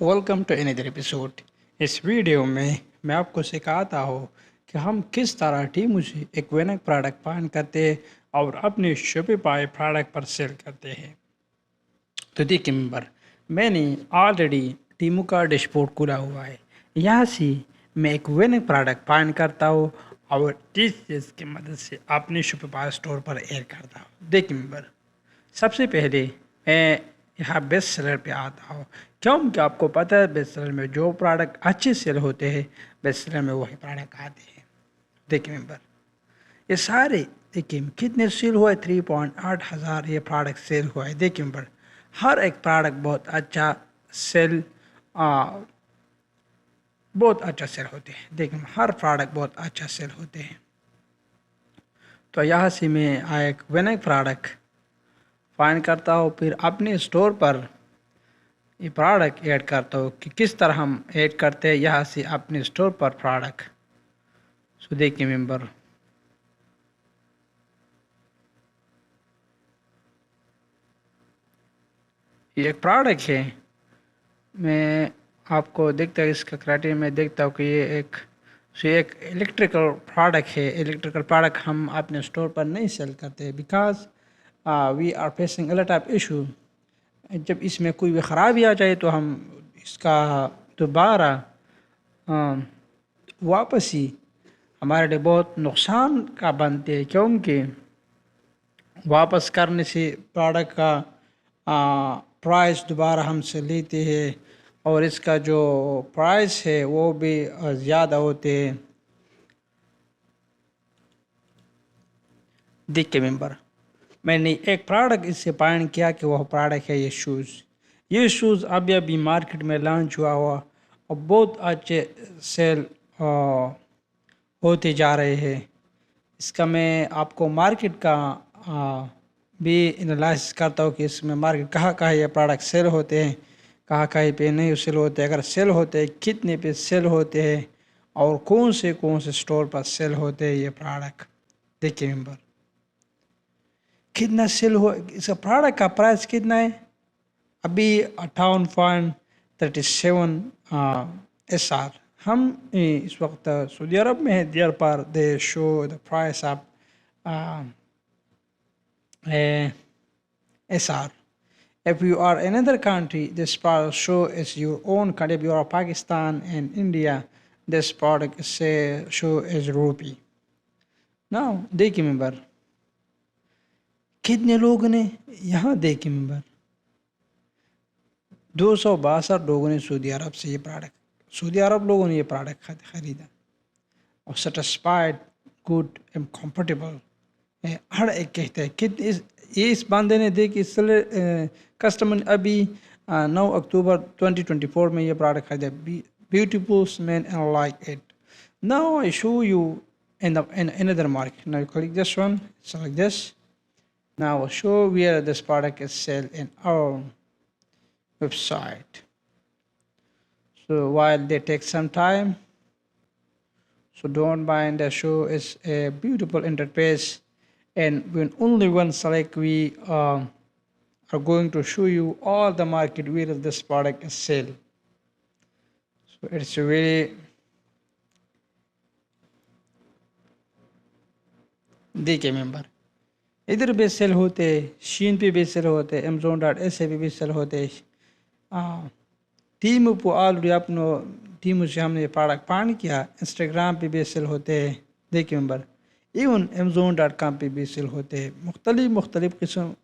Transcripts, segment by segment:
Welcome to another episode. इस video में मैं आपको सिखाता हूँ कि हम किस तरह टीमू से एक विनिंग प्रोडक्ट फाइंड करते हैं और अपने शॉपिफाई प्रोडक्ट पर सेल करते हैं। तो देखिए मेंबर, मैंने ऑलरेडी टीमू का डैशबोर्ड खुला हुआ है। यहाँ से मैं एक विनिंग प्रोडक्ट फाइंड करता हूँ और इस चीज़ की मदद से अपने शॉपिफाई स्टोर पर ऐड करता हूँ। देखिए मेंबर, सबसे पहले मैं यहाँ बेस्ट सेलर पे आता हूँ, क्योंकि आपको पता है बेस्ट सेलर में जो प्रोडक्ट अच्छे सेल होते हैं बेस्ट सेलर में वही प्रोडक्ट आते हैं। देखिए मेंबर, ये सारे देखिए कितने सेल हुआ है, 3.8 हज़ार ये प्रोडक्ट सेल हुआ है। देखिए मेंबर, हर एक प्रोडक्ट सेल आ, बहुत अच्छा सेल होते हैं। देखिए हर प्रोडक्ट बहुत अच्छा सेल होते हैं। तो यहाँ से मैं एक विनिंग प्रोडक्ट फाइंड करता हूँ, फिर अपने स्टोर पर ये प्रोडक्ट ऐड करता हूँ कि किस तरह हम ऐड करते हैं यहाँ से अपने स्टोर पर प्रोडक्ट। सो देखिए मेंबर, ये एक प्रोडक्ट है। मैं आपको देखता हूँ इसका क्राइटेरिया में देखता हूँ कि ये एक इलेक्ट्रिकल प्रोडक्ट है। इलेक्ट्रिकल प्रोडक्ट हम अपने स्टोर पर नहीं सेल करते because we are facing a lot of issue. जब इसमें कोई भी ख़राबी आ जाए तो हम इसका दोबारा अ, वापस ही हमारे लिए बहुत नुकसान का बनते हैं, क्योंकि वापस करने से प्रोडक्ट का प्राइस दोबारा हमसे लेते हैं और इसका जो प्राइस है वो भी ज़्यादा होते हैं। देखिए मेंबर, मैंने एक प्रोडक्ट इससे फाइंड किया कि वह प्रोडक्ट है ये शूज़ अभी अभी मार्केट में लॉन्च हुआ और बहुत अच्छे सेल होते जा रहे हैं। इसका मैं आपको मार्केट का आ, भी एनालाइसिस करता हूँ कि इसमें मार्केट कहाँ कहाँ ये प्रोडक्ट सेल होते हैं, कहाँ कहाँ पे नहीं सेल होते, अगर सेल होते हैं कितने पे सेल होते हैं और कौन से स्टोर पर सेल होते हैं ये प्रोडक्ट। देखिए मेंबर, कितना सेल हो, इसका प्रोडक्ट का प्राइस कितना है अभी 58.37 SR। हम इस वक्त सऊदी अरब में है, देयर पर दे show the price of SR. If you are another country, this product show is your own country. If you are Pakistan and India, this product is show is rupee. Now देखिए member, कितने लोगों ने यहाँ देखिए member 262 लोगों ने Saudi अरब से ये प्रोडक्ट, सऊदी अरब लोगों ने ये प्रोडक्ट खरीदा और सेटिस्फाइड, गुड एंड कंफर्टेबल। हर एक कहते हैं कितने इस बंदे ने देखी इसलिए कस्टमर ने अभी 9 अक्टूबर 2024 में ये प्रोडक्ट खरीदा। Beautiful smell and like it. Now I show you in another market. Now you click this one, select this. Now I'll show where this product is sold in our website. So while they take some time, so don't mind, the show is a beautiful interface, and when only one select we are going to show you all the market where this product is sold. So it's a very देखिए member, इधर भी cell होते, शीन पे भी cell होते, Amazon.sa पे भी cell होते, टीमू पे ऑलरेडी अपनो टीमू से हमने प्रोडक्ट फाइंड किया, इंस्टाग्राम पे भी सेल होते हैं। देखिए मेंबर, इवन Amazon.com पे भी सेल होते हैं। मुख्तलिफ किस्म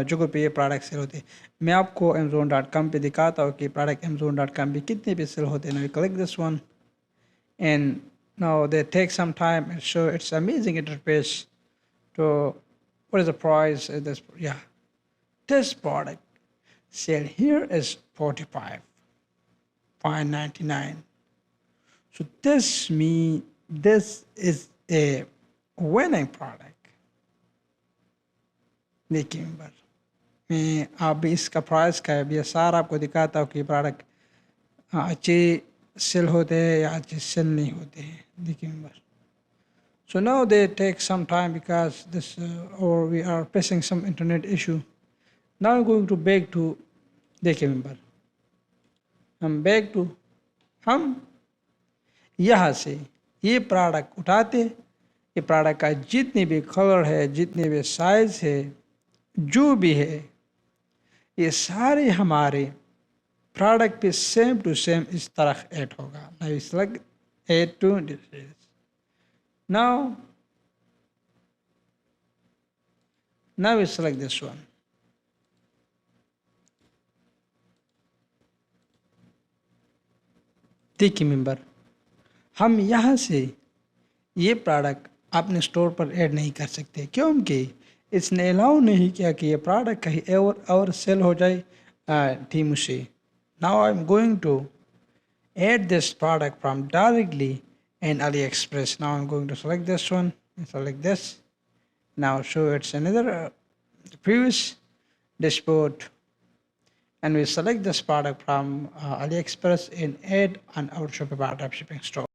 जगहों पे ये प्रोडक्ट सेल होते हैं। मैं आपको Amazon.com पे दिखाता हूँ कि प्रोडक्ट Amazon.com पे कितने पे सेल होते हैं। ना click this one and now they take some time and show it's amazing interface to what is the price of this. Yeah, this product sale here is 45.99. So this is a winning product. देखिए member, मैं अभी इसका price का है भी सारा आपको दिखाता हूँ कि प्रोडक्ट अच्छे सेल होते हैं या अच्छे सेल नहीं होते हैं। देखिए member, so now they take some time because this or we are facing some internet issue. Now I'm going to back to देखिए मेंबर, हम बैक टू, हम यहाँ से ये प्रोडक्ट उठाते, ये प्रोडक्ट का जितने भी कलर है, जितने भी साइज है, जो भी है, ये सारे हमारे प्रोडक्ट पे सेम टू सेम इस तरह ऐड होगा. Now you select add to displays. Now we select this one. देखिए मेंबर, हम यहाँ से ये प्रोडक्ट अपने स्टोर पर ऐड नहीं कर सकते, क्योंकि इसने अलाउ नहीं किया कि ये प्रोडक्ट कहीं और सेल हो जाए टीमू से. Now I am going to add this product from directly in AliExpress. Now I'm going to select this one and select this. Now show it's another previous dashboard, and we select this product from AliExpress and add on our Shopify dropshipping store.